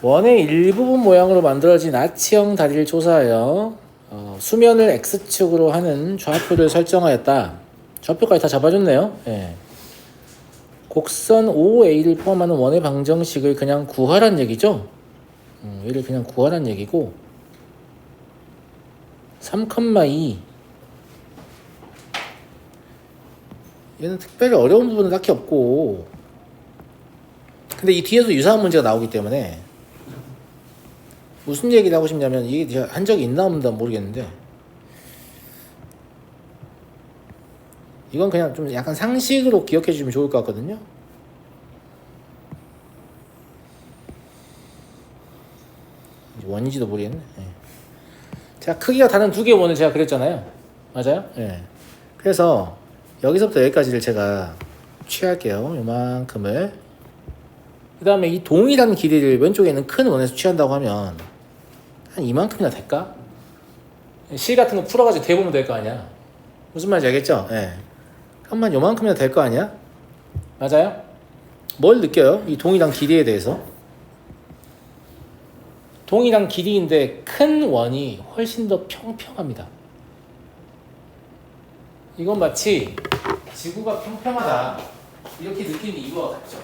원의 일부분 모양으로 만들어진 아치형 다리를 조사하여 수면을 X축으로 하는 좌표를 설정하였다. 좌표까지 다 잡아줬네요. 예. 곡선 OA를 포함하는 원의 방정식을 그냥 구하란 얘기죠. 얘를 그냥 구하란 얘기고 3,2 얘는 특별히 어려운 부분은 딱히 없고, 근데 이 뒤에도 유사한 문제가 나오기 때문에 무슨 얘기를 하고 싶냐면, 이게 제가 한 적이 있나 없나 모르겠는데, 이건 그냥 좀 약간 상식으로 기억해 주시면 좋을 것 같거든요. 원인지도 모르겠네. 예. 제가 크기가 다른 두 개의 원을 제가 그렸잖아요. 맞아요? 예. 그래서 여기서부터 여기까지를 제가 취할게요. 요만큼을. 그 다음에 이 동일한 길이를 왼쪽에 있는 큰 원에서 취한다고 하면 한 이만큼이나 될까? 실 같은 거 풀어가지고 대보면 될 거 아니야. 무슨 말인지 알겠죠? 예. 한만 요만큼이나 될 거 아니야? 맞아요? 뭘 느껴요? 이 동일한 길이에 대해서. 동일한 길이인데 큰 원이 훨씬 더 평평합니다. 이건 마치 지구가 평평하다 이렇게 느끼는 이유와 같죠.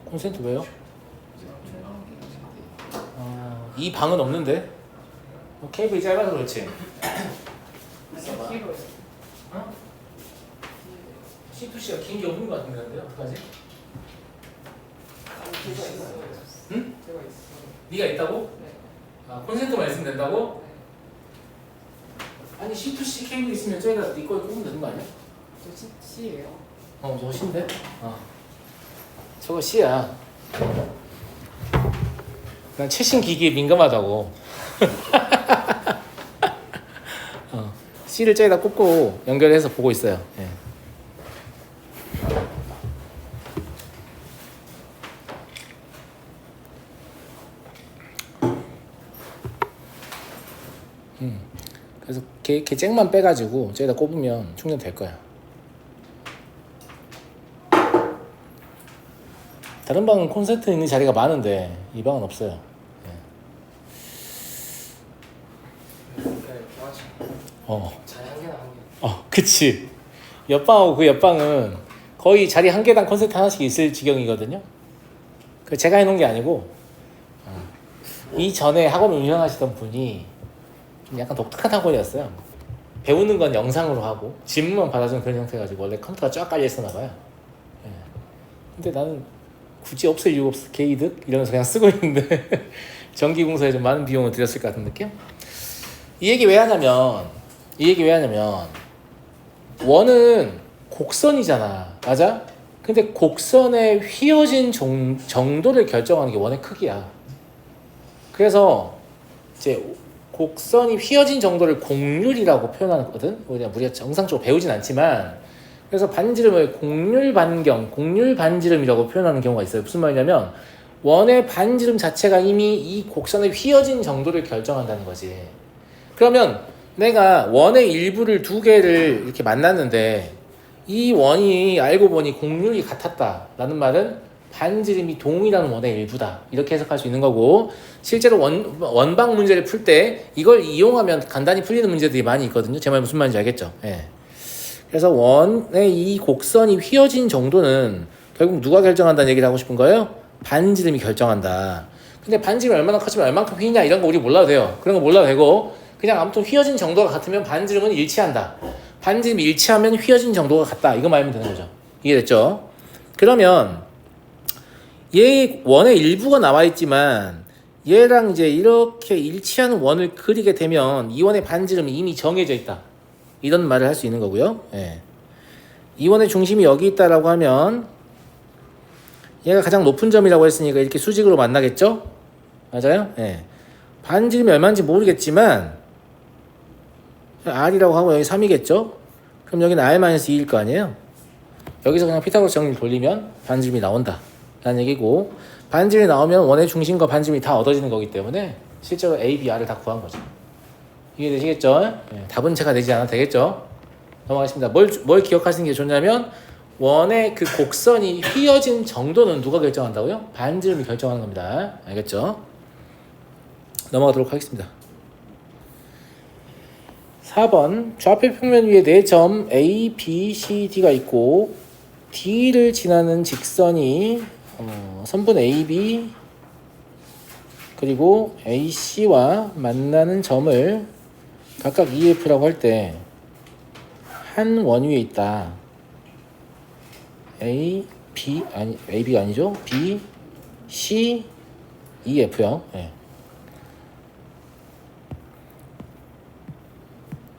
콘센트 왜요? 이 방은 없는데? 케이블이 짧아서 그렇지. 어? C2C가 긴 게 없는 것 같은데 어떡하지? 응? 제가 있어요. 네가 있다고? 네. 콘센트만 있으면 된다고? 아니 C2C 케이블 있으면 저희가 네 거에 꼽으면 되는 거 아니야? 저 C예요. 저거 C인데? 저거 C야. 난 최신 기기에 민감하다고. C를 저기다 꽂고 연결해서 보고 있어요. 예. 그래서 걔 잭만 빼가지고 저기다 꼽으면 충전될 거야. 다른 방은 콘센트 있는 자리가 많은데 이 방은 없어요. 자리 한 개나 한 개. 그치. 옆방하고 그 옆방은 거의 자리 한 개당 콘센트 하나씩 있을 지경이거든요. 그 제가 해놓은 게 아니고, 이전에 학원을 운영하시던 분이 좀 약간 독특한 학원이었어요. 배우는 건 영상으로 하고 질문만 받아주는 그런 형태가지고 원래 컴퓨터가 쫙 깔려 있었나 봐요. 근데 나는 굳이 없을 이유가 없어. 개이득? 이러면서 그냥 쓰고 있는데 전기공사에 좀 많은 비용을 들였을 것 같은 느낌? 이 얘기 왜 하냐면 원은 곡선이잖아. 맞아? 근데 곡선의 휘어진 정도를 결정하는 게 원의 크기야. 그래서 이제 곡선이 휘어진 정도를 곡률이라고 표현하거든. 우리가 정상적으로 배우진 않지만, 그래서 반지름을 곡률 반경, 곡률 반지름이라고 표현하는 경우가 있어요. 무슨 말이냐면 원의 반지름 자체가 이미 이 곡선의 휘어진 정도를 결정한다는 거지. 그러면 내가 원의 일부를 두 개를 이렇게 만났는데 이 원이 알고 보니 곡률이 같았다라는 말은 반지름이 동일한 원의 일부다, 이렇게 해석할 수 있는 거고, 실제로 원방 문제를 풀 때 이걸 이용하면 간단히 풀리는 문제들이 많이 있거든요. 제 말 무슨 말인지 알겠죠? 예. 그래서 원의 이 곡선이 휘어진 정도는 결국 누가 결정한다는 얘기를 하고 싶은 거예요? 반지름이 결정한다. 근데 반지름이 얼마나 커지면 얼만큼 휘냐 이런 거 우리 몰라도 돼요. 그런 거 몰라도 되고, 그냥 아무튼 휘어진 정도가 같으면 반지름은 일치한다. 반지름이 일치하면 휘어진 정도가 같다. 이거 말하면 되는 거죠. 이해됐죠? 그러면 얘 원의 일부가 나와 있지만 얘랑 이제 이렇게 일치하는 원을 그리게 되면 이 원의 반지름이 이미 정해져 있다. 이런 말을 할 수 있는 거고요. 예. 이 원의 중심이 여기 있다라고 하면 얘가 가장 높은 점이라고 했으니까 이렇게 수직으로 만나겠죠? 맞아요? 예. 반지름이 얼마인지 모르겠지만 R이라고 하고 여기 3이겠죠? 그럼 여기는 R-2일 거 아니에요? 여기서 그냥 피타고라스 정리를 돌리면 반지름이 나온다 라는 얘기고, 반지름이 나오면 원의 중심과 반지름이 다 얻어지는 거기 때문에 실제로 A, B, R을 다 구한 거죠. 이해되시겠죠? 네, 답은 제가 내지 않아도 되겠죠? 넘어가겠습니다. 뭘 기억하시는 게 좋냐면 원의 그 곡선이 휘어진 정도는 누가 결정한다고요? 반지름이 결정하는 겁니다. 알겠죠? 넘어가도록 하겠습니다. 4번 좌표 평면 위에 4점 A, B, C, D가 있고 D를 지나는 직선이 선분 AB 그리고 AC와 만나는 점을 각각 EF라고 할 때 한 원 위에 있다. AB가 아니죠? B, C, EF요. 네.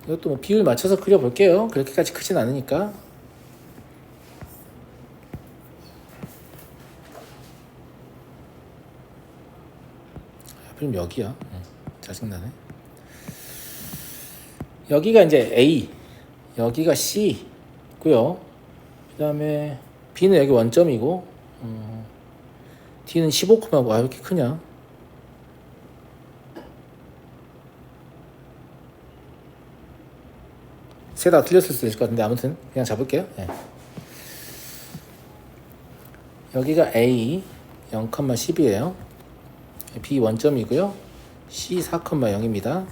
이것도 뭐 비율 맞춰서 그려볼게요. 그렇게까지 크진 않으니까. 그럼 여기야. 짜증나네. 여기가 이제 A, 여기가 C고요. 그 다음에 B는 여기 원점이고, D는 15,9고, 왜 이렇게 크냐? 세 다 틀렸을 수도 있을 것 같은데 아무튼 그냥 잡을게요. 네. 여기가 A 0,10이에요. B 원점이고요. C 4,0입니다.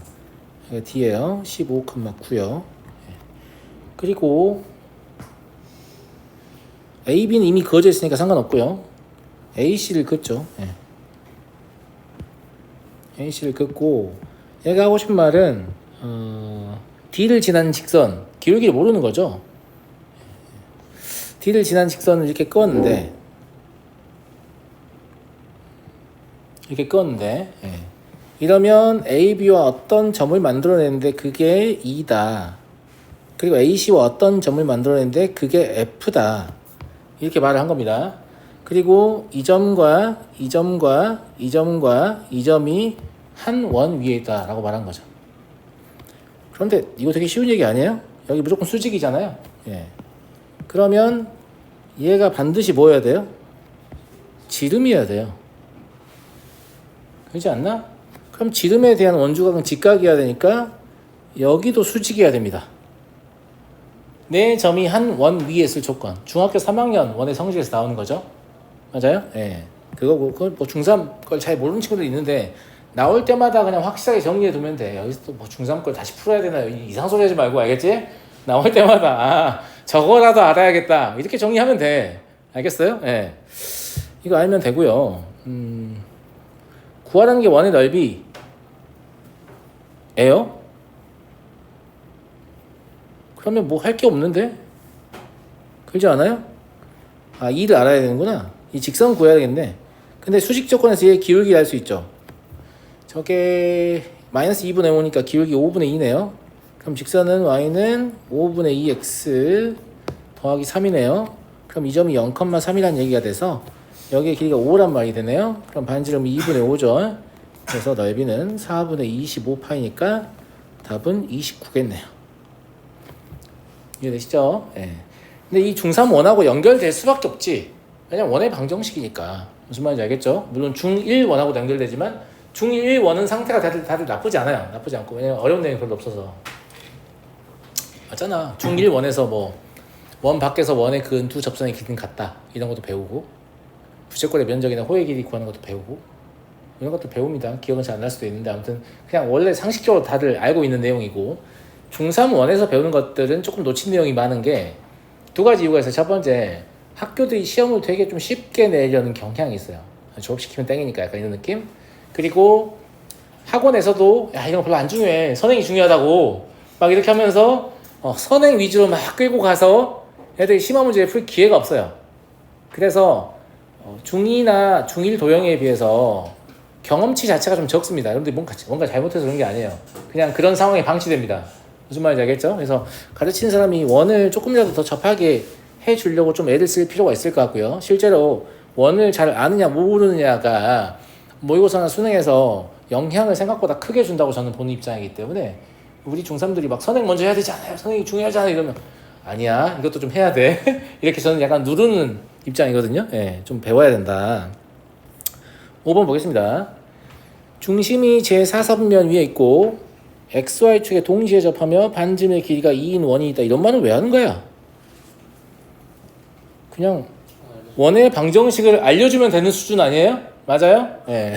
여기 D예요. 15,9요. 그리고 AB는 이미 그어져 있으니까 상관없고요. AC를 긋죠. 네. AC를 긋고 얘가 하고 싶은 말은 D를 지난 직선, 기울기를 모르는 거죠. D를 지난 직선을 이렇게 껐는데 예. 이러면 AB와 어떤 점을 만들어내는데 그게 E다. 그리고 AC와 어떤 점을 만들어내는데 그게 F다. 이렇게 말을 한 겁니다. 그리고 이 점과 이 점과 이 점과 이 점이 한 원 위에 있다 라고 말한 거죠. 그런데 이거 되게 쉬운 얘기 아니에요? 여기 무조건 수직이잖아요. 예. 그러면 얘가 반드시 뭐여야 돼요? 지름이어야 돼요. 그렇지 않나? 그럼 지름에 대한 원주각은 직각이어야 되니까 여기도 수직이어야 됩니다. 네 점이 한 원 위에 있을 조건. 중학교 3학년 원의 성질에서 나오는 거죠. 맞아요? 예. 그거고, 그걸 뭐 중3 걸 잘 모르는 친구들 있는데 나올 때마다 그냥 확실하게 정리해 두면 돼. 여기서 또 뭐 중3 걸 다시 풀어야 되나 이상 소리 하지 말고, 알겠지? 나올 때마다 저거라도 알아야겠다 이렇게 정리하면 돼. 알겠어요? 예. 이거 알면 되고요. 구하라는 게 원의 넓이에요? 그러면 뭐 할 게 없는데? 그러지 않아요? 2를 알아야 되는구나. 이 직선 구해야 되겠네. 근데 수직 조건에서 얘 기울기 알 수 있죠. 저게 마이너스 2분의 5니까 기울기 5분의 2네요. 그럼 직선은 y는 5분의 2x 더하기 3이네요. 그럼 이 점이 0,3이라는 얘기가 돼서 여기에 길이가 5란 말이 되네요. 그럼 반지름이 2분의 5죠. 그래서 넓이는 4분의 25파이니까 답은 29겠네요. 이해되시죠? 예. 근데 이 중3 원하고 연결될 수밖에 없지. 왜냐면 원의 방정식이니까. 무슨 말인지 알겠죠? 물론 중1 원하고도 연결되지만 중1 원은 상태가 다들 나쁘지 않아요. 나쁘지 않고. 왜냐면 어려운 내용이 별로 없어서. 맞잖아. 중1 원에서 뭐 원 밖에서 원의 근 두 접선의 길이는 같다. 이런 것도 배우고, 부채꼴의 면적이나 호의 길이 구하는 것도 배우고, 이런 것도 배웁니다. 기억은 잘 안 날 수도 있는데 아무튼 그냥 원래 상식적으로 다들 알고 있는 내용이고, 중3 원에서 배우는 것들은 조금 놓친 내용이 많은 게 두 가지 이유가 있어요. 첫 번째, 학교들이 시험을 되게 좀 쉽게 내려는 경향이 있어요. 졸업시키면 땡이니까 약간 이런 느낌. 그리고 학원에서도 야 이런 거 별로 안 중요해, 선행이 중요하다고 막 이렇게 하면서 선행 위주로 막 끌고 가서 애들이 심화 문제를 풀 기회가 없어요. 그래서 중2나 중1 도형에 비해서 경험치 자체가 좀 적습니다. 여러분들이 뭔가 잘못해서 그런 게 아니에요. 그냥 그런 상황에 방치됩니다. 무슨 말인지 알겠죠? 그래서 가르치는 사람이 원을 조금이라도 더 접하게 해주려고 좀 애를 쓸 필요가 있을 것 같고요. 실제로 원을 잘 아느냐 모르느냐가 모의고사나 수능에서 영향을 생각보다 크게 준다고 저는 보는 입장이기 때문에 우리 중3들이 막 선행 먼저 해야 되지 않아요? 선행이 중요하잖아요. 이러면 아니야. 이것도 좀 해야 돼. 이렇게 저는 약간 누르는 입장이거든요. 예, 좀 배워야 된다. 5번 보겠습니다. 중심이 제4사분면 위에 있고 XY축에 동시에 접하며 반지름의 길이가 2인 원이 있다. 이런 말은 왜 하는 거야? 그냥 원의 방정식을 알려주면 되는 수준 아니에요? 맞아요? 예. 네.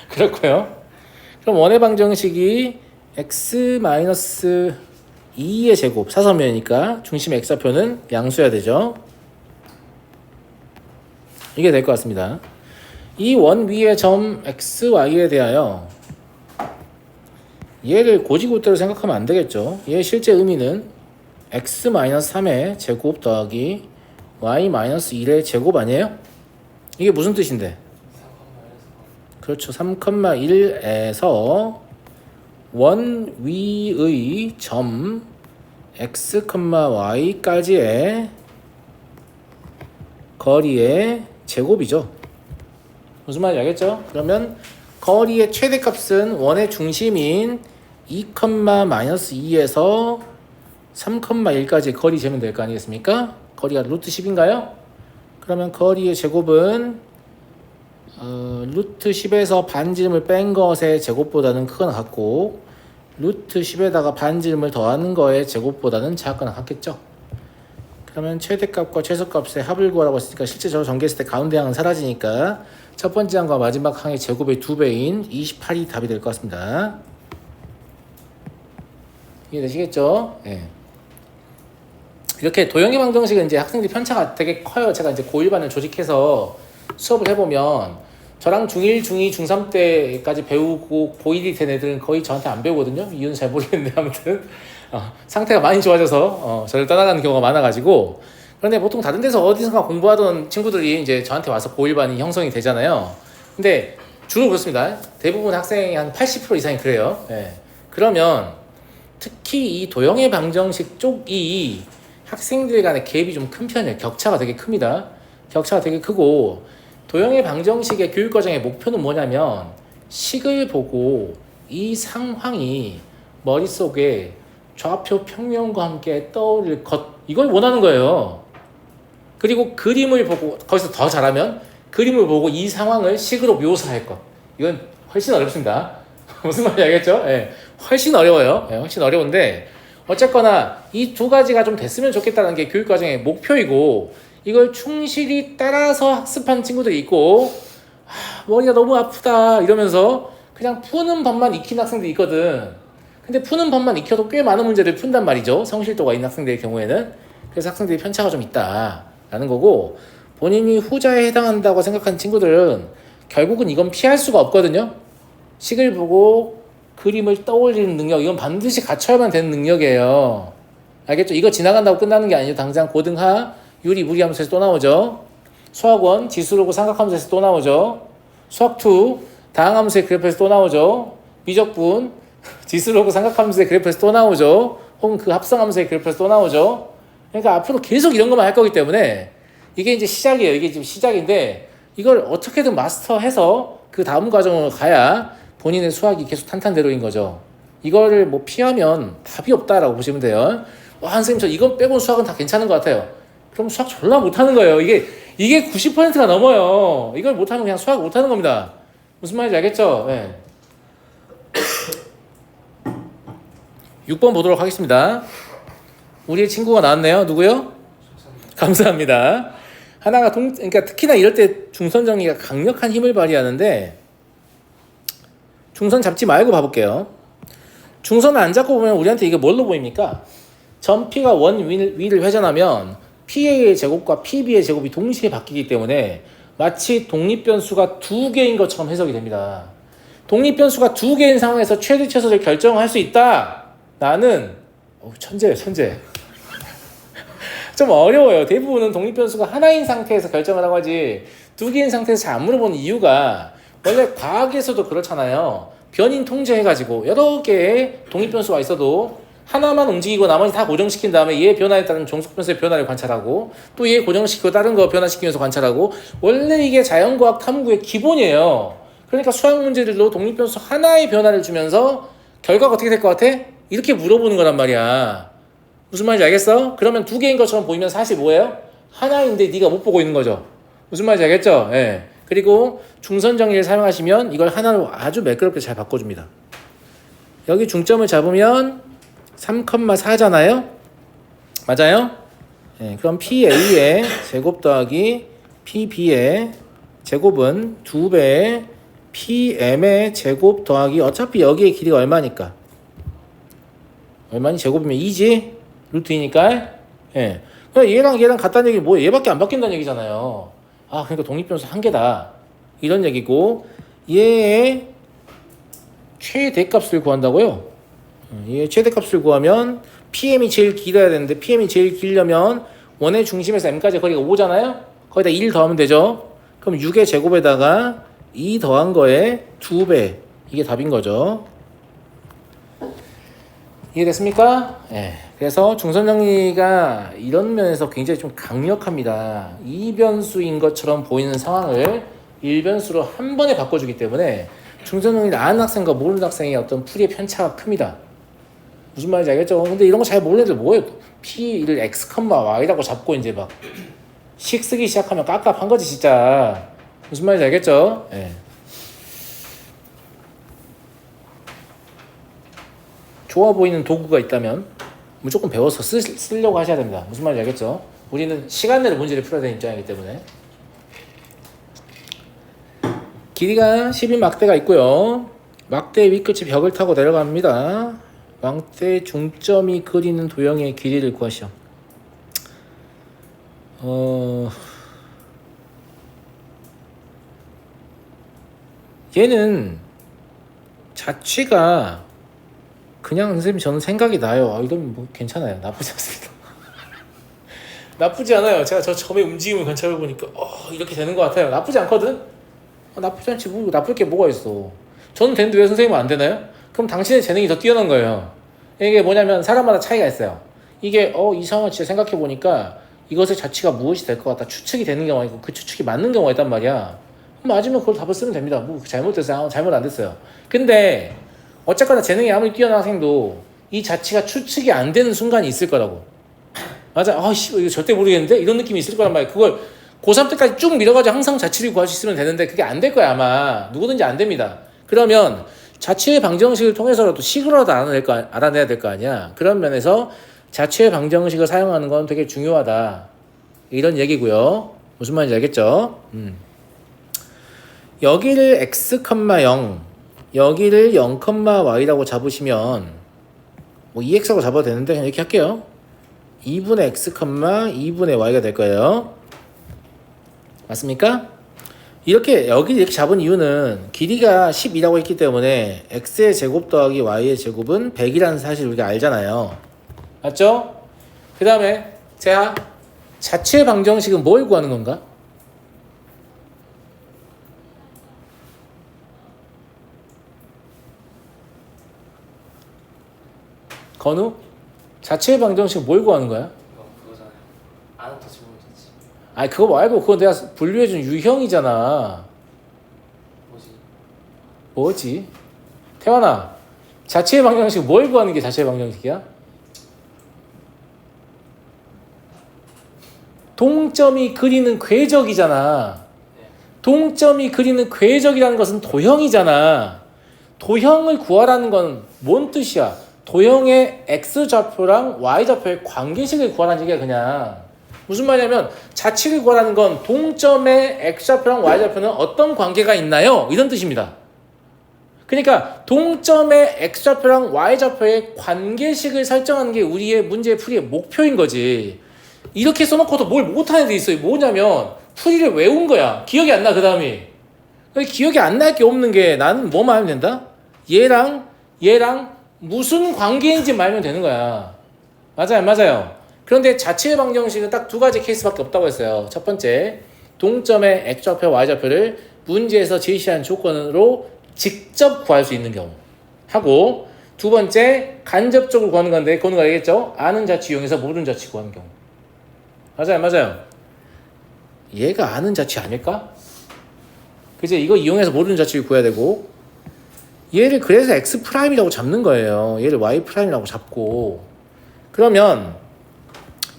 그렇고요. 그럼 원의 방정식이 x-2의 제곱 사선면이니까 중심의 x좌표는 양수여야 되죠. 이게 될 것 같습니다. 이 원 위의 점 xy에 대하여 얘를 고지고대로 생각하면 안 되겠죠. 얘의 실제 의미는 x-3의 제곱 더하기 y-1의 제곱 아니에요? 이게 무슨 뜻인데? 그렇죠. 3,1에서 원 위의 점 x, y까지의 거리의 제곱이죠. 무슨 말인지 알겠죠? 그러면 거리의 최대값은 원의 중심인 2,-2에서 3,1까지 거리 재면 될 거 아니겠습니까? 거리가 루트 10인가요? 그러면 거리의 제곱은 루트 10에서 반지름을 뺀 것의 제곱보다는 크거나 같고 루트 10에다가 반지름을 더하는 거의 제곱보다는 작거나 같겠죠. 그러면 최대값과 최소값의 합을 구하라고 했으니까 실제적으로 전개했을 때 가운데 항은 사라지니까 첫 번째 항과 마지막 항의 제곱의 2배인 28이 답이 될 것 같습니다. 이해되시겠죠? 네. 이렇게 도형의 방정식은 이제 학생들이 편차가 되게 커요. 제가 이제 고1반을 조직해서 수업을 해보면 저랑 중1, 중2, 중3 때까지 배우고 고1이 된 애들은 거의 저한테 안 배우거든요. 이유는 잘 모르겠는데 아무튼 상태가 많이 좋아져서 저를 떠나가는 경우가 많아가지고. 그런데 보통 다른 데서 어디선가 공부하던 친구들이 이제 저한테 와서 고1반이 형성이 되잖아요. 근데 주로 그렇습니다. 대부분 학생이 한 80% 이상이 그래요. 예. 그러면 특히 이 도형의 방정식 쪽이 학생들 간의 갭이 좀 큰 편이에요. 격차가 되게 큽니다. 격차가 되게 크고 도형의 방정식의 교육과정의 목표는 뭐냐면 식을 보고 이 상황이 머릿속에 좌표 평면과 함께 떠오를 것, 이걸 원하는 거예요. 그리고 그림을 보고 거기서 더 잘하면 그림을 보고 이 상황을 식으로 묘사할 것. 이건 훨씬 어렵습니다. 무슨 말인지 알겠죠? 예, 훨씬 어려워요. 예, 훨씬 어려운데 어쨌거나 이 두 가지가 좀 됐으면 좋겠다는 게 교육과정의 목표이고 이걸 충실히 따라서 학습한 친구들이 있고 머리가 너무 아프다 이러면서 그냥 푸는 법만 익힌 학생들이 있거든. 근데 푸는 법만 익혀도 꽤 많은 문제를 푼단 말이죠. 성실도가 있는 학생들의 경우에는. 그래서 학생들이 편차가 좀 있다라는 거고 본인이 후자에 해당한다고 생각하는 친구들은 결국은 이건 피할 수가 없거든요. 식을 보고 그림을 떠올리는 능력, 이건 반드시 갖춰야만 되는 능력이에요. 알겠죠? 이거 지나간다고 끝나는 게 아니죠. 당장 고등하, 유리, 무리 함수에서 또 나오죠. 수학원, 지수로고 삼각함수에서 또 나오죠. 수학2, 다항함수의 그래프에서 또 나오죠. 미적분, 지수로고 삼각함수의 그래프에서 또 나오죠. 혹은 그 합성함수의 그래프에서 또 나오죠. 그러니까 앞으로 계속 이런 것만 할 거기 때문에 이게 이제 시작이에요. 이게 지금 시작인데 이걸 어떻게든 마스터해서 그 다음 과정으로 가야 본인의 수학이 계속 탄탄대로인 거죠. 이거를 뭐 피하면 답이 없다라고 보시면 돼요. 와, 선생님 저 이건 빼고 수학은 다 괜찮은 것 같아요. 그럼 수학 졸라 못하는 거예요. 이게 90%가 넘어요. 이걸 못하면 그냥 수학 못하는 겁니다. 무슨 말인지 알겠죠? 네. 6번 보도록 하겠습니다. 우리의 친구가 나왔네요. 누구요? 감사합니다. 하나가 그러니까 특히나 이럴 때 중선 정리가 강력한 힘을 발휘하는데 중선 잡지 말고 봐볼게요. 중선을 안 잡고 보면 우리한테 이게 뭘로 보입니까? 점 P가 원 위를 회전하면 PA의 제곱과 PB의 제곱이 동시에 바뀌기 때문에 마치 독립변수가 두 개인 것처럼 해석이 됩니다. 독립변수가 두 개인 상황에서 최대 최소를 결정할 수 있다. 나는 천재예요, 천재. 좀 어려워요. 대부분은 독립변수가 하나인 상태에서 결정을 하고 하지 두 개인 상태에서 잘 안 물어보는 이유가 원래 과학에서도 그렇잖아요. 변인 통제해가지고 여러 개의 독립변수가 있어도 하나만 움직이고 나머지 다 고정시킨 다음에 얘 변화에 따른 종속변수의 변화를 관찰하고 또 얘 고정시키고 다른 거 변화시키면서 관찰하고 원래 이게 자연과학 탐구의 기본이에요. 그러니까 수학 문제들도 독립변수 하나의 변화를 주면서 결과가 어떻게 될 것 같아? 이렇게 물어보는 거란 말이야. 무슨 말인지 알겠어? 그러면 두 개인 것처럼 보이면 사실 뭐예요? 하나인데 네가 못 보고 있는 거죠. 무슨 말인지 알겠죠? 예. 그리고 중선 정리를 사용하시면 이걸 하나로 아주 매끄럽게 잘 바꿔줍니다. 여기 중점을 잡으면 3,4잖아요? 맞아요? 예, 그럼 PA의 제곱 더하기 PB의 제곱은 2배의 PM의 제곱 더하기 어차피 여기의 길이가 얼마니까? 얼마니? 제곱이면 2지? 루트 2니까? 예. 그럼 얘랑 같다는 얘기는 뭐예요? 얘밖에 안 바뀐다는 얘기잖아요. 아, 그러니까 독립변수 한 개다. 이런 얘기고, 얘의 최대값을 구한다고요? 얘의 최대값을 구하면 PM이 제일 길어야 되는데 PM이 제일 길려면 원의 중심에서 M까지 거리가 5잖아요? 거기다 1 더하면 되죠? 그럼 6의 제곱에다가 2 더한 거에 2배. 이게 답인 거죠. 이해됐습니까? 예. 그래서 중선정리가 이런 면에서 굉장히 좀 강력합니다. 이변수인 것처럼 보이는 상황을 일변수로 한 번에 바꿔주기 때문에 중선정리를 아는 학생과 모르는 학생의 어떤 풀이의 편차가 큽니다. 무슨 말인지 알겠죠? 근데 이런 거 잘 모르는 애들 뭐예요? P를 X, Y라고 잡고 이제 막 식 쓰기 시작하면 깝깝한 거지 진짜. 무슨 말인지 알겠죠? 예. 좋아 보이는 도구가 있다면 무조건 배워서 쓰려고 하셔야 됩니다. 무슨 말인지 알겠죠? 우리는 시간 내로 문제를 풀어야 되는 입장이기 때문에. 길이가 10인 막대가 있고요. 막대 윗끝이 벽을 타고 내려갑니다. 막대 중점이 그리는 도형의 길이를 구하시오. 얘는 자취가 그냥 선생님 저는 생각이 나요. 이건 뭐 괜찮아요. 나쁘지 않습니다. 나쁘지 않아요. 제가 저 점의 움직임을 관찰해 보니까 이렇게 되는 것 같아요. 나쁘지 않거든. 나쁘지 않지. 뭐 나쁠 게 뭐가 있어. 저는 되는데 왜 선생님은 안 되나요? 그럼 당신의 재능이 더 뛰어난 거예요. 이게 뭐냐면 사람마다 차이가 있어요. 이게 이 상황을 진짜 생각해 보니까 이것의 자취가 무엇이 될 것 같다 추측이 되는 경우가 있고 그 추측이 맞는 경우가 있단 말이야. 맞으면 그걸 답을 쓰면 됩니다. 뭐 잘못됐어요. 잘못 안 됐어요. 근데 어쨌거나 재능이 아무리 뛰어난 학생도 이 자취가 추측이 안 되는 순간이 있을 거라고. 맞아. 이거 절대 모르겠는데? 이런 느낌이 있을 거란 말이야. 그걸 고3 때까지 쭉 밀어가지고 항상 자취를 구할 수 있으면 되는데 그게 안 될 거야 아마. 누구든지 안 됩니다. 그러면 자취의 방정식을 통해서라도 식으로라도 알아내야 될 거 아니야. 그런 면에서 자취의 방정식을 사용하는 건 되게 중요하다. 이런 얘기고요. 무슨 말인지 알겠죠? 여기를 x, 0 여기를 0, y라고 잡으시면 뭐 2x라고 잡아도 되는데 그냥 이렇게 할게요. 2분의 x, 2분의 y가 될 거예요. 맞습니까? 여기 이렇게 잡은 이유는 길이가 10이라고 했기 때문에 x의 제곱 더하기 y의 제곱은 100이라는 사실을 우리가 알잖아요. 맞죠? 그 다음에 자, 자취의 방정식은 뭘 구하는 건가? 건우? 자취의 방정식은 뭘 구하는 거야? 이거 그거잖아요. 아나토 질문이지. 아니 그거 말고 그거 내가 분류해준 유형이잖아. 뭐지? 태환아, 자취의 방정식 뭘 구하는 게 자취의 방정식이야? 동점이 그리는 궤적이잖아. 동점이 그리는 궤적이라는 것은 도형이잖아. 도형을 구하라는 건 뭔 뜻이야? 도형의 x좌표랑 y좌표의 관계식을 구하라는 얘기야 그냥. 무슨 말이냐면 자취를 구하라는 건 동점의 x좌표랑 y좌표는 어떤 관계가 있나요? 이런 뜻입니다. 그러니까 동점의 x좌표랑 y좌표의 관계식을 설정하는 게 우리의 문제 풀이의 목표인 거지. 이렇게 써놓고도 뭘 못하는 애들이 있어요. 뭐냐면 풀이를 외운 거야. 기억이 안 나 그 다음이. 기억이 안 날 게 없는 게 나는 뭐만 하면 된다? 얘랑 무슨 관계인지 말면 되는 거야. 맞아요. 그런데 자취의 방정식은 딱 두 가지 케이스밖에 없다고 했어요. 첫 번째, 동점의 x좌표, y좌표를 문제에서 제시한 조건으로 직접 구할 수 있는 경우 하고, 두 번째 간접적으로 구하는 건데 그거는 알겠죠? 아는 자치 이용해서 모르는 자치 구하는 경우. 맞아요. 얘가 아는 자치 아닐까? 그치? 이거 이용해서 모르는 자치를 구해야 되고, 얘를 그래서 X'이라고 잡는 거예요. 얘를 Y'이라고 잡고, 그러면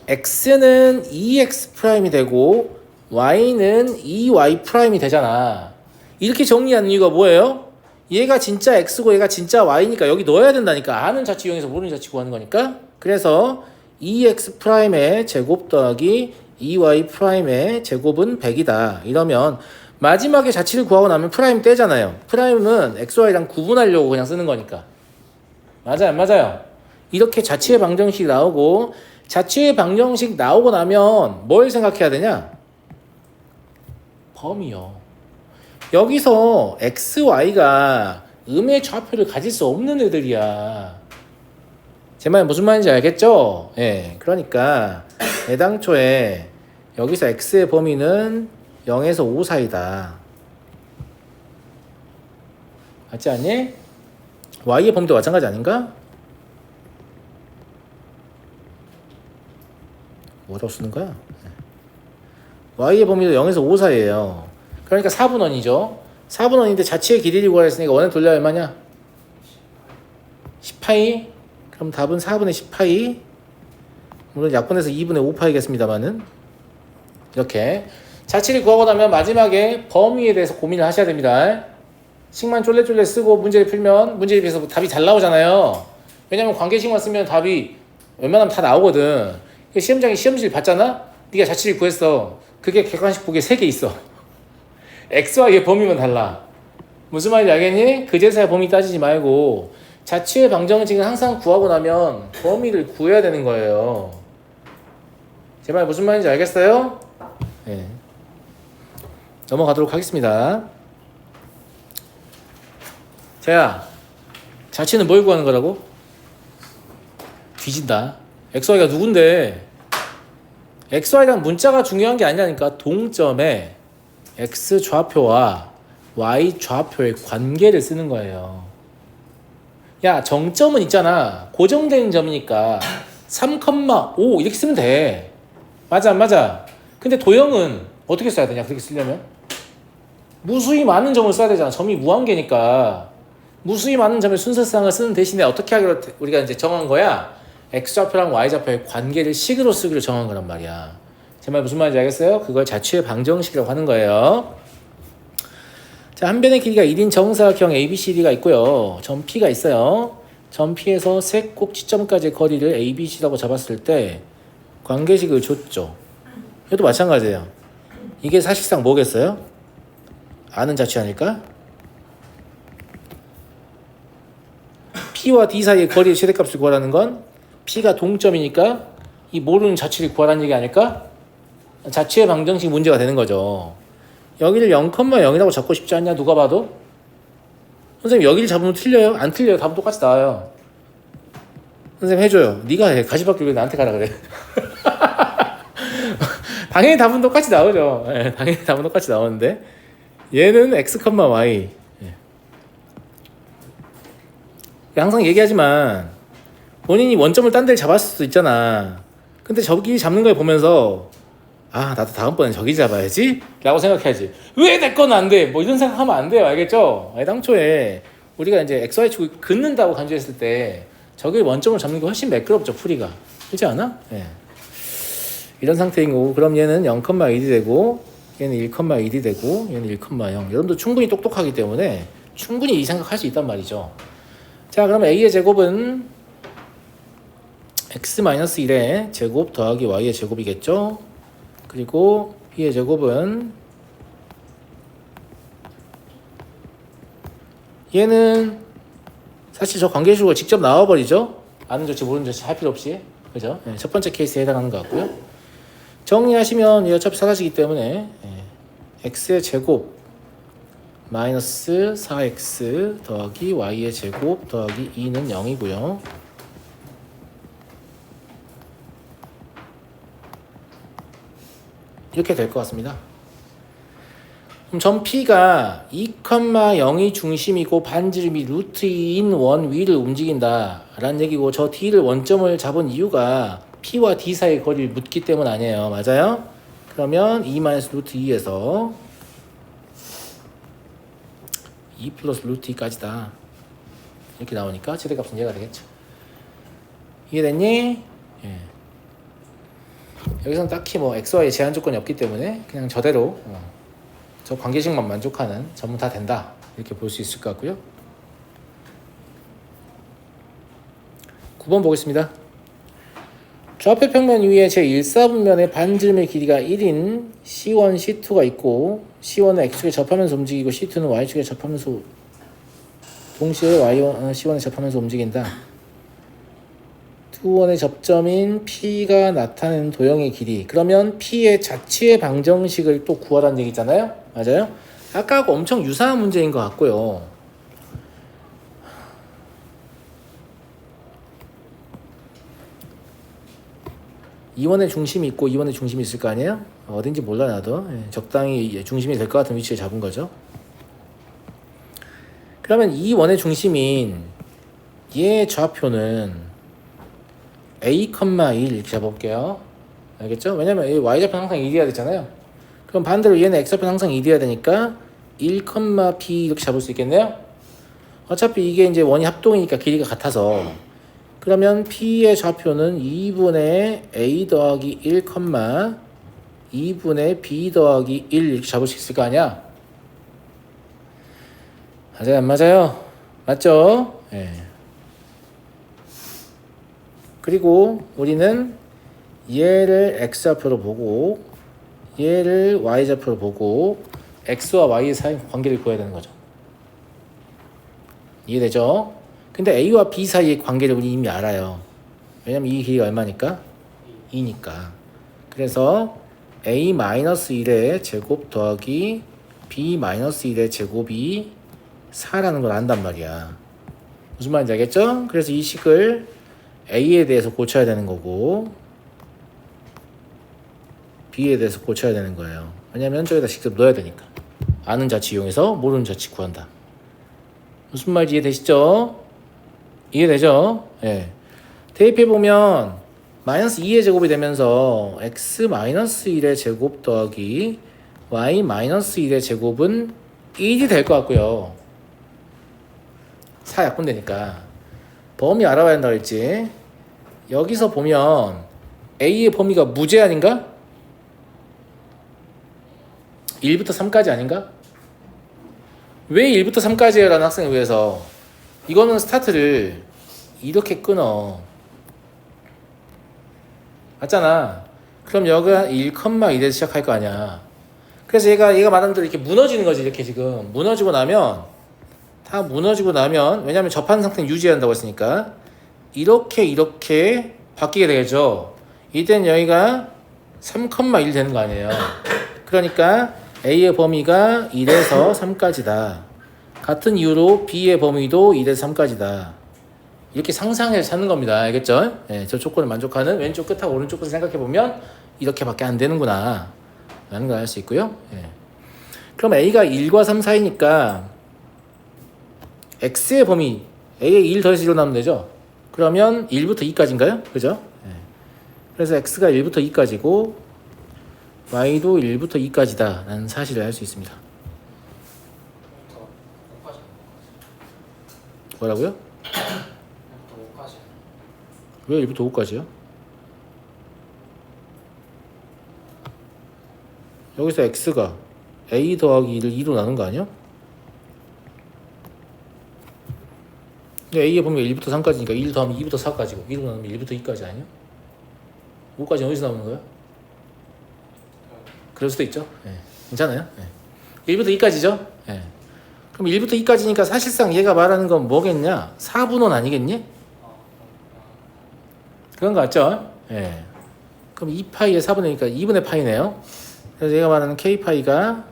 X는 2X'이 되고 Y는 2Y' 되잖아. 이렇게 정리하는 이유가 뭐예요? 얘가 진짜 X고 얘가 진짜 Y니까 여기 넣어야 된다니까. 아는 자치 이용해서 모르는 자치 구하는 거니까. 그래서 2X'의 제곱 더하기 2Y'의 제곱은 100이다. 이러면 마지막에 자치를 구하고 나면 프라임 떼잖아요. 프라임은 XY랑 구분하려고 그냥 쓰는 거니까. 맞아요. 이렇게 자치의 방정식 나오고, 자치의 방정식 나오고 나면 뭘 생각해야 되냐? 범위요. 여기서 X, Y가 음의 좌표를 가질 수 없는 애들이야. 제 말 무슨 말인지 알겠죠? 예. 그러니까 애당초에 여기서 X의 범위는 0에서 5 사이다. 맞지 않니? Y의 범위도 마찬가지 아닌가? 뭐라고 쓰는 거야? Y의 범위도 0에서 5 사이에요. 그러니까 4분원이죠. 4분원인데 자치의 길이를 구하랬으니까 원에 돌려 얼마냐? 10파이. 그럼 답은 4분의 10파이. 물론 약분해서 2분의 5파이겠습니다만은. 이렇게 자치를 구하고 나면 마지막에 범위에 대해서 고민을 하셔야 됩니다. 식만 쫄래쫄래 쓰고 문제를 풀면 문제에 비해서 답이 잘 나오잖아요. 왜냐면 관계식만 쓰면 답이 웬만하면 다 나오거든. 시험장에 시험지를 봤잖아? 네가 자치를 구했어. 그게 객관식 보기에 3개 있어. X와의 범위만 달라. 무슨 말인지 알겠니? 그제서야 범위 따지지 말고 자치의 방정식은 항상 구하고 나면 범위를 구해야 되는 거예요. 제 말 무슨 말인지 알겠어요? 네. 넘어가도록 하겠습니다. 자야, 자치는 뭘 구하는 거라고? 뒤진다. XY가 누군데? XY랑 문자가 중요한 게 아니라니까. 동점에 X 좌표와 Y 좌표의 관계를 쓰는 거예요. 야, 정점은 있잖아. 고정된 점이니까 3,5 이렇게 쓰면 돼. 맞아. 근데 도형은 어떻게 써야 되냐? 그렇게 쓰려면 무수히 많은 점을 써야 되잖아. 점이 무한계니까 무수히 많은 점의 순서상을 쓰는 대신에 어떻게 하기로 우리가 이제 정한 거야? X좌표랑 Y좌표의 관계를 식으로 쓰기로 정한 거란 말이야. 제 말 무슨 말인지 알겠어요? 그걸 자취의 방정식이라고 하는 거예요. 자, 한 변의 길이가 1인 정사각형 ABCD가 있고요. 점 P가 있어요. 점 P에서 세 꼭지점까지의 거리를 ABC라고 잡았을 때 관계식을 줬죠. 이것도 마찬가지예요. 이게 사실상 뭐겠어요? 아는 자취 아닐까? P와 D 사이의 거리의 최대값을 구하라는 건 P가 동점이니까 이 모르는 자취를 구하라는 얘기 아닐까? 자취의 방정식 문제가 되는 거죠. 여기를 0,0이라고 잡고 싶지 않냐? 누가 봐도? 선생님 여기를 잡으면 틀려요? 안 틀려요. 답은 똑같이 나와요. 선생님 해줘요. 네가 해. 가시밭길 왜 나한테 가라 그래? 당연히 답은 똑같이 나오죠. 네, 당연히 답은 똑같이 나오는데 얘는 X, Y. 네. 항상 얘기하지만 본인이 원점을 딴 데를 잡았을 수도 있잖아. 근데 저기 잡는 걸 보면서 아, 나도 다음번엔 저기 잡아야지 라고 생각해야지. 왜 내 건 안 돼? 뭐 이런 생각하면 안 돼요. 알겠죠? 아니, 당초에 우리가 이제 XY축을 긋는다고 간주했을 때 저기 원점을 잡는 게 훨씬 매끄럽죠. 풀이가. 그렇지 않아? 예. 이런 상태인 거고, 그럼 얘는 0,1이 되고 얘는 1,1이 되고 얘는 1,0. 여러분도 충분히 똑똑하기 때문에 충분히 이 생각할 수 있단 말이죠. 자, 그럼 A의 제곱은 X-1의 제곱 더하기 Y의 제곱이겠죠. 그리고 B의 제곱은 얘는 사실 저 관계식으로 직접 나와버리죠. 아는 조치 모르는 조치 할 필요 없이. 그죠? 네, 첫 번째 케이스에 해당하는 것 같고요. 정리하시면 얘 어차피 사라지기 때문에 X의 제곱 마이너스 4X 더하기 Y의 제곱 더하기 2는 0이고요. 이렇게 될 것 같습니다. 그럼 점 P가 2,0이 중심이고 반지름이 루트 2인 원 위를 움직인다 라는 얘기고, 저 D를 원점을 잡은 이유가 P와 D 사이의 거리를 묻기 때문 아니에요. 맞아요? 그러면 2 마이너스 루트 2에서 2 플러스 루트 2까지다 이렇게 나오니까 최대값은 이해가 되겠죠. 이해됐니? 예. 여기서는 딱히 뭐 XY의 제한 조건이 없기 때문에 그냥 저대로 저 관계식만 만족하는 점은 다 된다 이렇게 볼 수 있을 것 같고요. 9번 보겠습니다. 좌표 평면 위에 제1사분면의 반지름의 길이가 1인 C1, C2가 있고, C1은 X축에 접하면서 움직이고 C2는 Y축에 접하면서 동시에 C1에 접하면서 움직인다. 두 원의 접점인 P가 나타내는 도형의 길이. 그러면 P의 자취의 방정식을 또 구하라는 얘기잖아요. 맞아요? 아까하고 엄청 유사한 문제인 것 같고요. 이원의 중심이 있고 이원의 중심이 있을 거 아니에요? 어딘지 몰라 나도. 적당히 중심이 될 것 같은 위치에 잡은 거죠. 그러면 이 원의 중심인 얘 좌표는 A, 1 이렇게 잡아볼게요. 알겠죠? 왜냐면 Y좌표는 항상 1이어야 되잖아요. 그럼 반대로 얘는 X좌표는 항상 1이어야 되니까 1, P 이렇게 잡을 수 있겠네요? 어차피 이게 이제 원이 합동이니까 길이가 같아서, 그러면 P의 좌표는 2분의 A 더하기 1, 2분의 B 더하기 1 이렇게 잡을 수 있을 거 아니야? 맞아요, 안 맞아요? 맞죠? 예. 그리고 우리는 얘를 X좌표로 보고 얘를 Y좌표로 보고 X와 Y의 사이 관계를 구해야 되는 거죠. 이해되죠? 근데 A와 B 사이의 관계를 우리 이미 알아요. 왜냐면 이 길이가 얼마니까? 2니까. 그래서 A-1의 제곱 더하기 B-1의 제곱이 4라는 걸 안단 말이야. 무슨 말인지 알겠죠? 그래서 이 식을 A에 대해서 고쳐야 되는 거고 B에 대해서 고쳐야 되는 거예요. 왜냐면 저기다 직접 넣어야 되니까. 아는 자치 이용해서 모르는 자치 구한다. 무슨 말인지 이해되시죠? 이해되죠? 예. 대입해보면 마이너스 2의 제곱이 되면서 x-1의 제곱 더하기 y-1의 제곱은 1이 될 것 같고요. 4 약분되니까 범위 알아봐야 한다고 했지. 여기서 보면 A의 범위가 무제한인가? 1부터 3까지 아닌가? 왜 1부터 3까지예요? 라는 학생을 위해서 이거는 스타트를 이렇게 끊어. 맞잖아. 그럼 여기가 1,1에서 시작할 거 아니야. 그래서 얘가 말한 대로 이렇게 무너지는 거지. 이렇게 지금 무너지고 나면, 다 무너지고 나면, 왜냐면 접한 상태는 유지한다고 했으니까 이렇게 바뀌게 되겠죠. 이땐 여기가 3,1 되는 거 아니에요. 그러니까 A의 범위가 1에서 3까지다. 같은 이유로 B의 범위도 1에서 3까지다. 이렇게 상상해서 찾는 겁니다. 알겠죠? 예, 저 조건을 만족하는 왼쪽 끝하고 오른쪽 끝을 생각해보면 이렇게밖에 안 되는구나 라는 걸 알 수 있고요. 예. 그럼 A가 1과 3 사이니까 X의 범위 A의 1 더해서 1로 나오면 되죠? 그러면 1부터 2까지인가요? 그죠? 예. 그래서 X가 1부터 2까지고 Y도 1부터 2까지다 라는 사실을 알 수 있습니다. 뭐라고요? 왜 1부터 5까지요? 여기서 X가 A 더하기 1을 2로 나눈 거 아니야? 근데 A의 범위가 1부터 3까지니까 1 더하면 2부터 4까지고 2로 나누면 1부터 2까지 아니야? 5까지는 어디서 나오는 거야? 그럴 수도 있죠. 예. 괜찮아요. 예. 1부터 2까지죠. 예. 그럼 1부터 2까지니까 사실상 얘가 말하는 건 뭐겠냐? 4분원 아니겠니? 그런 거 같죠? 예. 그럼 2파이에 4분의 1이니까 2분의 파이네요. 그래서 얘가 말하는 k파이가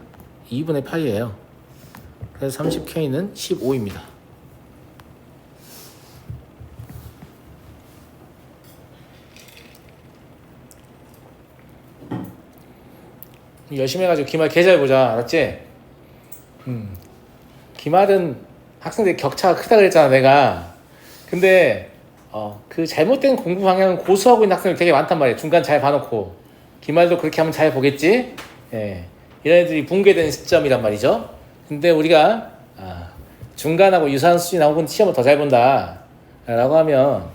2분의 파이예요. 그래서 30k는 15입니다. 열심히 해가지고 기말 개 잘 보자. 알았지? 기말은 학생들이 격차가 크다 그랬잖아 내가. 근데 그 잘못된 공부 방향은 고수하고 있는 학생들 되게 많단 말이야. 중간 잘 봐놓고 기말도 그렇게 하면 잘 보겠지. 예, 이런 애들이 붕괴되는 시점이란 말이죠. 근데 우리가 중간하고 유사한 수준이 나오고 시험을 더 잘 본다 라고 하면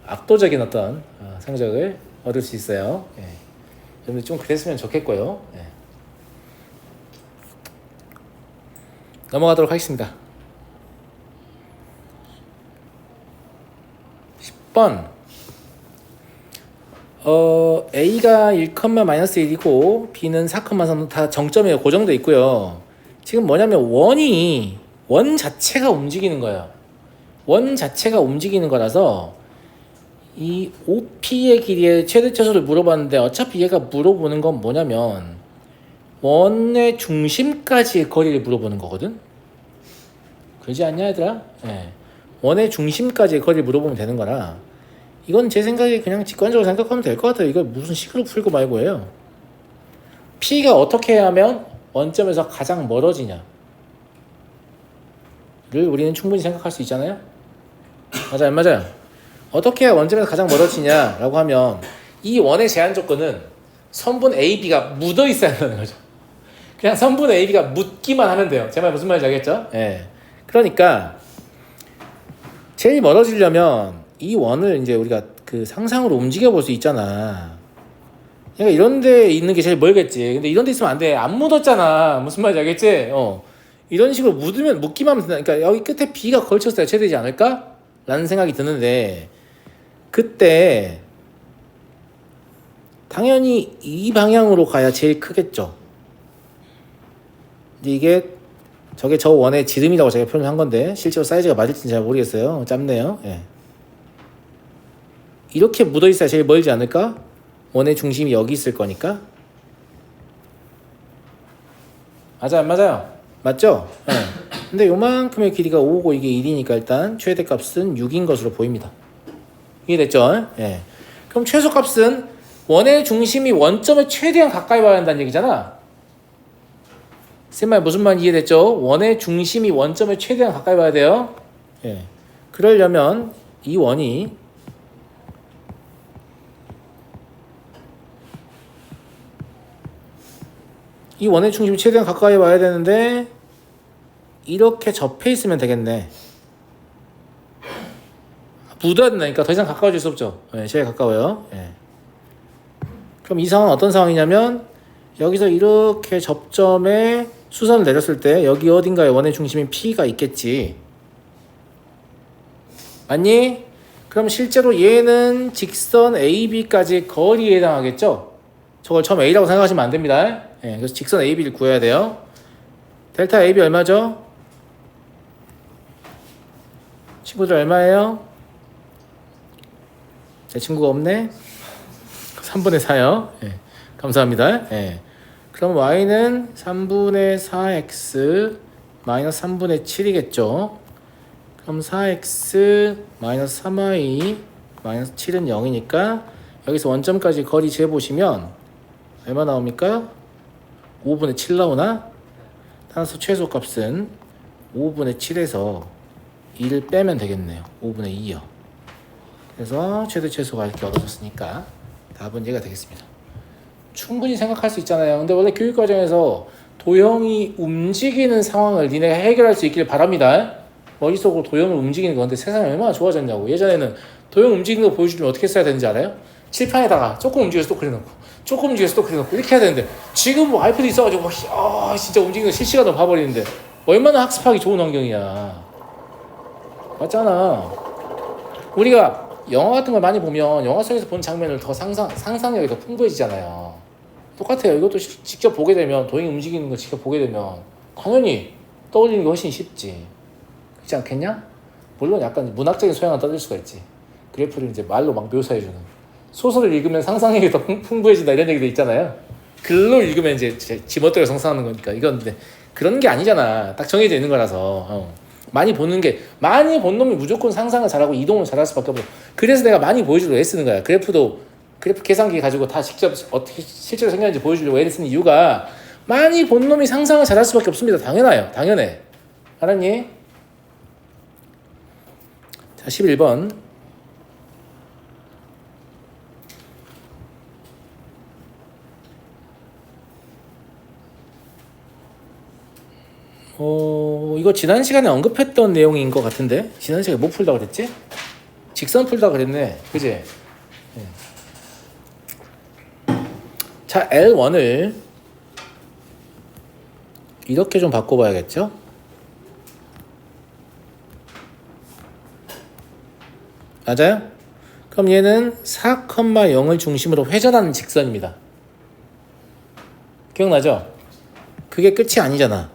압도적인 어떤 성적을 얻을 수 있어요. 예. 여러분들 좀 그랬으면 좋겠고요. 예. 넘어가도록 하겠습니다. 10번 A가 1,-1이고 B는 4,3 다 정점에 고정돼 있고요. 지금 뭐냐면 원 자체가 움직이는 거예요. 원 자체가 움직이는 거라서 이 OP의 길이의 최대 최소를 물어봤는데 어차피 얘가 물어보는 건 뭐냐면 원의 중심까지의 거리를 물어보는 거거든. 그러지 않냐 얘들아? 네. 원의 중심까지의 거리를 물어보면 되는 거라 이건 제 생각에 그냥 직관적으로 생각하면 될 것 같아요. 이걸 무슨 식으로 풀고 말고 해요. P가 어떻게 하면 원점에서 가장 멀어지냐 를 우리는 충분히 생각할 수 있잖아요. 맞아요, 맞아요. 어떻게 해야 원점에서 가장 멀어지냐라고 하면 이 원의 제한 조건은 선분 AB가 묻어 있어야 한다는 거죠. 그냥 선분 AB가 묻기만 하면 돼요. 제 말 무슨 말인지 알겠죠? 예. 그러니까 제일 멀어지려면 이 원을 이제 우리가 그 상상으로 움직여 볼 수 있잖아. 그러니까 이런 데 있는 게 제일 멀겠지. 근데 이런 데 있으면 안 돼. 안 묻었잖아. 무슨 말인지 알겠지? 이런 식으로 묻기만 하면 된다. 그러니까 여기 끝에 B가 걸쳤어야 최대지 않을까? 라는 생각이 드는데 그때 당연히 이 방향으로 가야 제일 크겠죠. 근데 저게 저 원의 지름이라고 제가 표현한 건데 실제로 사이즈가 맞을지는 잘 모르겠어요. 짧네요. 예. 이렇게 묻어 있어야 제일 멀지 않을까? 원의 중심이 여기 있을 거니까. 맞아요, 맞아요. 맞죠? 예. 근데 요만큼의 길이가 5고 이게 1이니까 일단 최대값은 6인 것으로 보입니다. 이해됐죠? 예. 그럼 최소값은 원의 중심이 원점에 최대한 가까이 와야 한다는 얘기잖아. 쌤말 무슨 말 이해됐죠? 원의 중심이 원점에 최대한 가까이 와야 돼요. 예. 그러려면 이 원이 이 원의 중심이 최대한 가까이 와야 되는데 이렇게 접해 있으면 되겠네. 묻어야 된다니까 더 이상 가까워질 수 없죠. 예, 제일 가까워요. 예. 그럼 이 상황은 어떤 상황이냐면 여기서 이렇게 접점에 수선을 내렸을 때 여기 어딘가에 원의 중심인 P가 있겠지. 맞니? 그럼 실제로 얘는 직선 AB까지 거리에 해당하겠죠? 저걸 처음 A라고 생각하시면 안 됩니다. 예, 그래서 직선 AB를 구해야 돼요. 델타 AB 얼마죠? 친구들 얼마예요? 제 친구가 없네? 3분의 4요. 예, 감사합니다. 예. 그럼 y는 3분의 4x 마이너스 3분의 7이겠죠. 그럼 4x 마이너스 3y 마이너스 7은 0이니까 여기서 원점까지 거리 재보시면 얼마 나옵니까? 5분의 7 나오나? 따라서 최소값은 5분의 7에서 2를 빼면 되겠네요. 5분의 2요. 그래서 최소가 이렇게 얻어졌으니까 답은 얘가 되겠습니다. 충분히 생각할 수 있잖아요. 근데 원래 교육과정에서 도형이 움직이는 상황을 니네가 해결할 수 있기를 바랍니다. 머릿속으로 도형을 움직이는 건데 세상이 얼마나 좋아졌냐고. 예전에는 도형 움직이는 거 보여주려면 어떻게 써야 되는지 알아요? 칠판에다가 조금 움직여서 또 그려놓고 조금 움직여서 또 그려놓고 이렇게 해야 되는데 지금 뭐 아이패드 있어가지고 진짜 움직이는 거 실시간으로 봐버리는데 얼마나 학습하기 좋은 환경이야. 맞잖아. 우리가 영화 같은 걸 많이 보면 영화 속에서 본 장면을 더 상상력이 더 풍부해지잖아요. 똑같아요. 이것도 직접 보게 되면 도형이 움직이는 거 직접 보게 되면 당연히 떠올리는 게 훨씬 쉽지. 그렇지 않겠냐? 물론 약간 문학적인 소양은 떠들 수가 있지. 그래프를 이제 말로 막 묘사해주는. 소설을 읽으면 상상력이 더 풍부해진다 이런 얘기도 있잖아요. 글로 읽으면 이제 지멋대로 상상하는 거니까. 이건 근데 그런 게 아니잖아. 딱 정해져 있는 거라서. 많이 본 놈이 무조건 상상을 잘하고 이동을 잘할 수밖에 없어. 그래서 내가 많이 보여주려고 애쓰는 거야. 그래프 계산기 가지고 다 직접 어떻게 실제로 생겼는지 보여주려고 애를 쓰는 이유가 많이 본 놈이 상상을 잘할 수밖에 없습니다. 당연해요. 당연해. 알았니? 자, 11번. 이거 지난 시간에 언급했던 내용인 것 같은데? 지난 시간에 뭐 풀다 그랬지? 직선 풀다 그랬네. 그지? 네. 자, L1을 이렇게 좀 바꿔봐야겠죠? 맞아요? 그럼 얘는 4,0을 중심으로 회전하는 직선입니다. 기억나죠? 그게 끝이 아니잖아.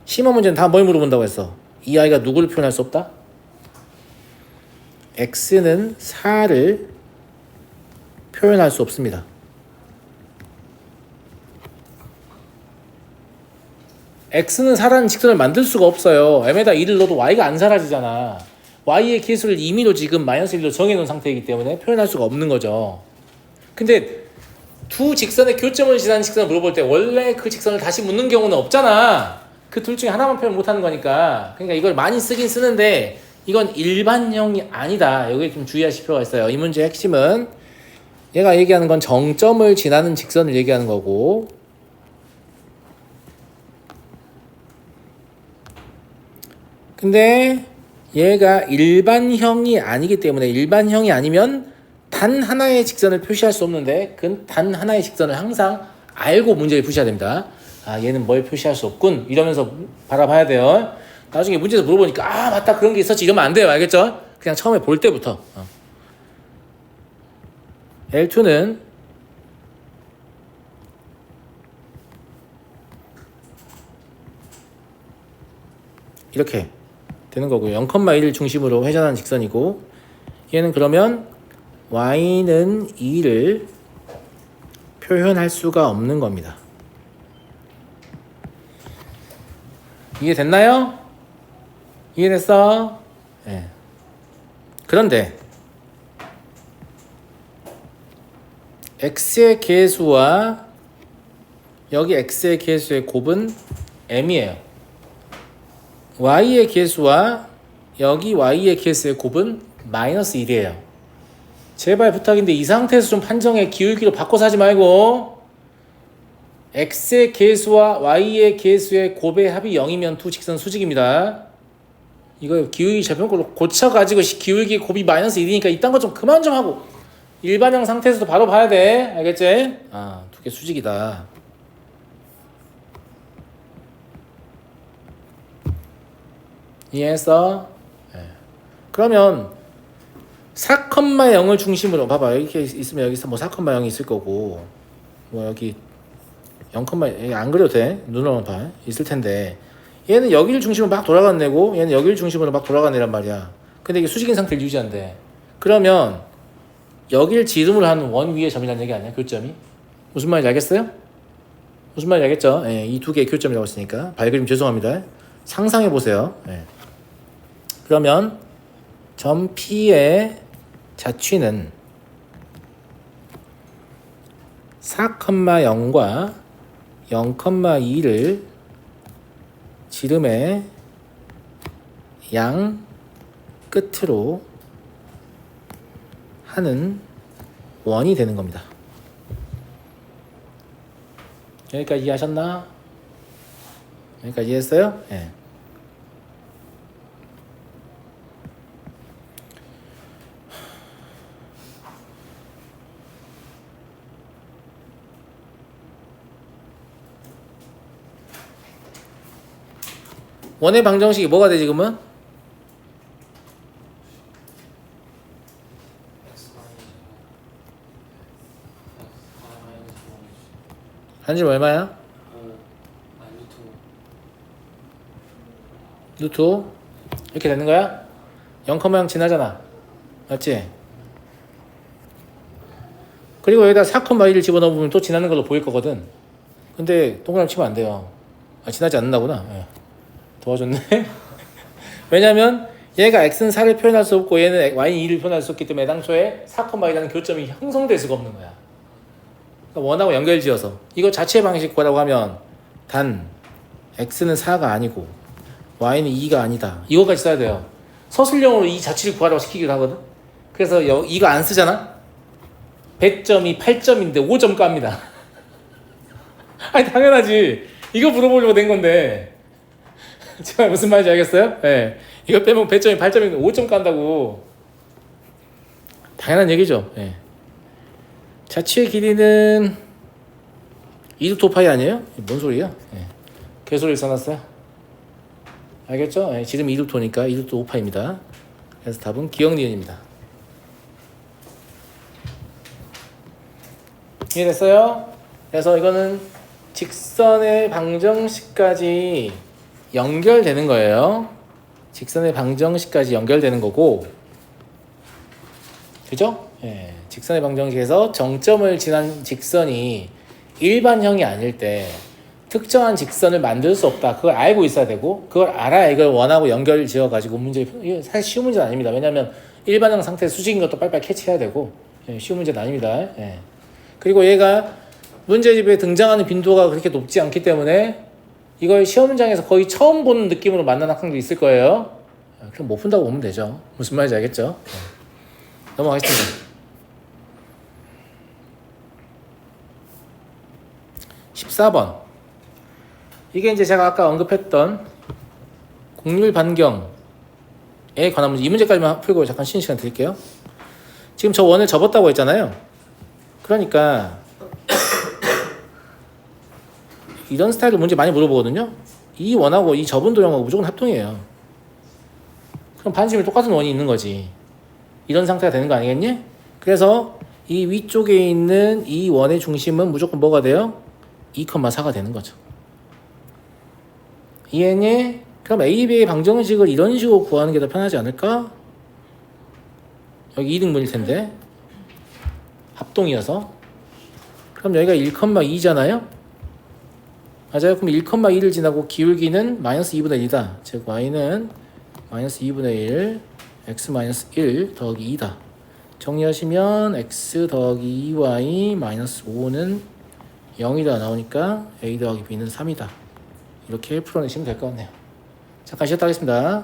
심화 문제는 다 뭘 물어본다고 했어? 이 아이가 누구를 표현할 수 없다? x는 4를 표현할 수 없습니다. x는 4라는 직선을 만들 수가 없어요. m에다 2를 넣어도 y가 안 사라지잖아. y의 계수를 임의로 지금 마이너스 1로 정해놓은 상태이기 때문에 표현할 수가 없는 거죠. 근데 두 직선의 교점을 지나는 직선을 물어볼 때 원래 그 직선을 다시 묻는 경우는 없잖아. 그 둘 중에 하나만 표현 못하는 거니까. 그러니까 이걸 많이 쓰긴 쓰는데 이건 일반형이 아니다. 여기에 좀 주의하실 필요가 있어요. 이 문제의 핵심은 얘가 얘기하는 건 정점을 지나는 직선을 얘기하는 거고, 근데 얘가 일반형이 아니기 때문에, 일반형이 아니면 단 하나의 직선을 표시할 수 없는데 그 단 하나의 직선을 항상 알고 문제를 푸셔야 됩니다. 아, 얘는 뭘 표시할 수 없군 이러면서 바라봐야 돼요. 나중에 문제에서 물어보니까 아 맞다 그런 게 있었지 이러면 안 돼요. 알겠죠? 그냥 처음에 볼 때부터. L2는 이렇게 되는 거고요. 0,1을 중심으로 회전하는 직선이고, 얘는 그러면 y는 2를 표현할 수가 없는 겁니다. 이해됐나요? 이해됐어? 네. 그런데 x의 계수와 여기 x의 계수의 곱은 m이에요. y의 계수와 여기 y의 계수의 곱은 마이너스 1이에요. 제발 부탁인데 이 상태에서 좀 판정에 기울기로 바꿔서 하지 말고, x의 계수와 y의 계수의 곱의 합이 0이면 두 직선 수직입니다. 이거 기울기 저편꼴로 고쳐가지고 기울기 곱이 마이너스 1이니까 이딴 거 좀 그만 좀 하고 일반형 상태에서도 바로 봐야 돼. 알겠지? 아, 두 개 수직이다. 이해했어? 네. 그러면 4,0을 중심으로 봐봐. 이렇게 있으면 여기서 뭐 4,0이 있을 거고, 뭐 여기 0, 여기 안 그려도 돼. 눈으로만 봐. 있을 텐데 얘는 여기를 중심으로 막 돌아가는 애고 얘는 여기를 중심으로 막 돌아가는 애란 말이야. 근데 이게 수직인 상태를 유지한대. 그러면 여기를 지름으로 하는 원 위의 점이라는 얘기 아니야? 교점이. 무슨 말인지 알겠어요? 무슨 말인지 알겠죠? 예, 이 두 개의 교점이라고 했으니까. 발그림 죄송합니다. 상상해 보세요. 예. 그러면 점 P의 자취는 4,0과 0,2를 지름의 양 끝으로 하는 원이 되는 겁니다. 여기까지 이해하셨나? 여기까지 이해했어요? 네. 원의 방정식이 뭐가 돼 지금은? 한줄 얼마야? 루트 5 이렇게 되는 거야? 0,0 지나잖아. 맞지? 그리고 여기다 4,1을 집어넣으면 또 지나는 걸로 보일 거거든. 근데 동그라미 치면 안 돼요. 아, 지나지 않는다구나. 예. 도와줬네. 왜냐면 얘가 x는 4를 표현할 수 없고 얘는 y는 2를 표현할 수 없기 때문에 애당초에 4,2라는 교점이 형성될 수가 없는 거야. 그러니까 원하고 연결지어서 이거 자체 방식 구하라고 하면 단 x는 4가 아니고 y는 2가 아니다. 이거까지 써야 돼요. 서술형으로 이 자체를 구하라고 시키기도 하거든. 그래서 이거 안 쓰잖아. 100점이 8점인데 5점 깝니다. 아니 당연하지. 이거 물어보려고 낸 건데. 제가 무슨 말인지 알겠어요? 예. 네. 이거 빼면 100점이 8점인데 5점 깐다고. 당연한 얘기죠. 예. 자취의 길이는 2루트 5파이 아니에요? 뭔 소리야? 예. 개소리를 써놨어요. 알겠죠? 예. 지름 2루트니까 2루트 5파입니다. 그래서 답은 기억니은입니다. 이해됐어요? 그래서 이거는 직선의 방정식까지 연결되는 거예요. 직선의 방정식까지 연결되는 거고, 그죠? 예, 직선의 방정식에서 정점을 지난 직선이 일반형이 아닐 때 특정한 직선을 만들 수 없다. 그걸 알고 있어야 되고, 그걸 알아야 이걸 원하고 연결 지어가지고 문제, 이게 사실 쉬운 문제는 아닙니다. 왜냐하면 일반형 상태 수직인 것도 빨리빨리 캐치해야 되고, 예, 쉬운 문제는 아닙니다. 예. 그리고 얘가 문제집에 등장하는 빈도가 그렇게 높지 않기 때문에 이걸 시험장에서 거의 처음 보는 느낌으로 만나는 학생도 있을 거예요. 그럼 못 푼다고 보면 되죠. 무슨 말인지 알겠죠? 넘어가겠습니다. 14번. 이게 이제 제가 아까 언급했던 곡률 반경에 관한 문제. 이 문제까지만 풀고 잠깐 쉬는 시간 드릴게요. 지금 저 원을 접었다고 했잖아요. 그러니까 이런 스타일로 문제 많이 물어보거든요. 이 원하고 이 접은 도형하고 무조건 합동이에요. 그럼 반지름이 똑같은 원이 있는 거지. 이런 상태가 되는 거 아니겠니? 그래서 이 위쪽에 있는 이 원의 중심은 무조건 뭐가 돼요? 2,4가 되는 거죠. 이해했니? 그럼 AB의 방정식을 이런 식으로 구하는 게 더 편하지 않을까? 여기 2등분일 텐데 합동이어서 그럼 여기가 1,2잖아요? 맞아요. 그럼 1,2를 지나고 기울기는 마이너스 2분의 1이다. 즉 y는 마이너스 2분의 1 x 마이너스 1 더하기 2다. 정리하시면 x 더하기 2y 마이너스 5는 0이다 나오니까 a 더하기 b는 3이다. 이렇게 풀어내시면 될 것 같네요. 잠깐 쉬었다 하겠습니다.